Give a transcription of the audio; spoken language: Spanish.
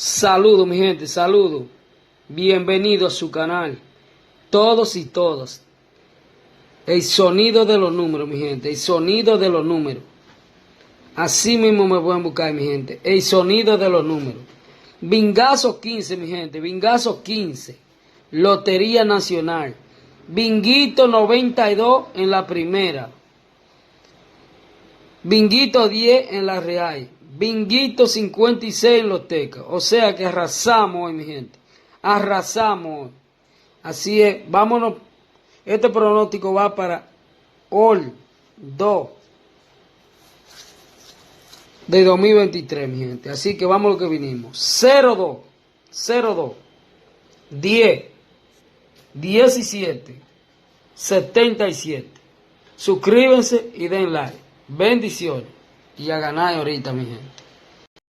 Saludos, mi gente, saludos. Bienvenido a su canal. Todos y todas. El sonido de los números, mi gente. El sonido de los números. Así mismo me pueden buscar, mi gente. El sonido de los números. Bingazo 15, mi gente. Bingazo 15. Lotería Nacional. Binguito 92 en la primera. Binguito 10 en la Real. Binguito 56 en los Tecas. O sea que arrasamos hoy, mi gente. Arrasamos hoy. Así es. Vámonos. Este pronóstico va para All 2 de 2023, mi gente. Así que vamos a lo que vinimos. 02, 02, 10, 17, 77. Suscríbanse y den like. Bendiciones. Y a ganar ahorita, mi gente.